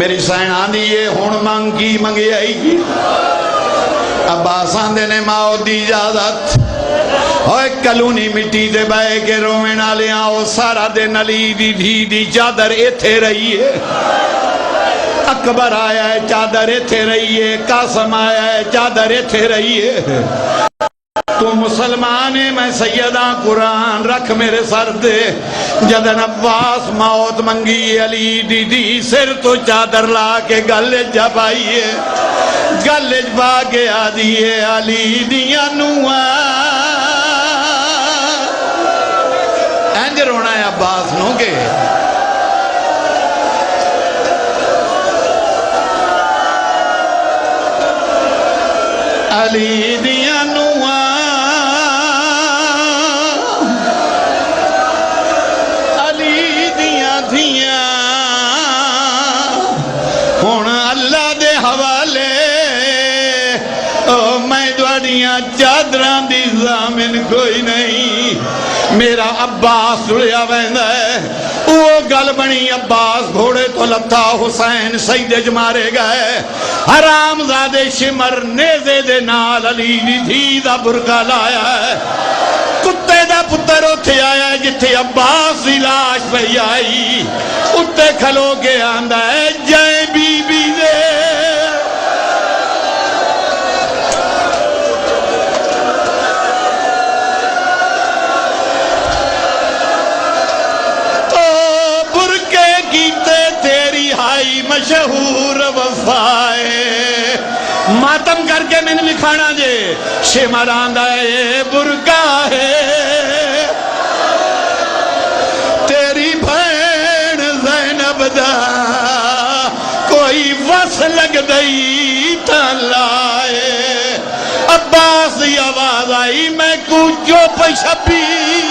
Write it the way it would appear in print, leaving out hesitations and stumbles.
میری سین آندھی یہ ہون مانگ کی منگی آئی کی عباس آندھے نے ماؤ دی اجازت اوہ کلونی مٹی دے بائے کے رومن آلیاں وہ سارا دن علی دی دھی دی چادر ایتھے رہی ہے اکبر آیا ہے چادر ایتھے رہی ہے قاسم آیا ہے چادر ایتھے رہی ہے تو مسلمان ہے میں سیدہ قرآن رکھ میرے سر دے جدن عباس موت منگی علی دی دی سر تو چادر لا کے گلج جب آئیے گلج باگے آدھیے علی دیا نوہ اینجر ہونا ہے عباس نو کے علی دیا نوہ علی دیا دھیاں ہون اللہ دے حوالے او میں دوڑیاں چادران دی زامن کوئی نہیں میرا عباس سڑیا ویندہ ہے وہ گل بنی عباس گھوڑے تو لبتا حسین سیدج مارے گئے حرام زادے شمر نیزے دے نال علی دی دھی دا برکا لایا ہے کتے دا پتر اتھے آیا ہے جتھے عباس دی لاش پہ آئی اتے کھلو کے آندہ ہے جائے بی بی دے مشہور وفائے ماتم کر کے میں نے لکھانا جے شمران دائے برکا ہے تیری بھین زینب دا کوئی وس لگ دئی تھا لائے عباس دی آواز آئی میں کچھو پہ شبیر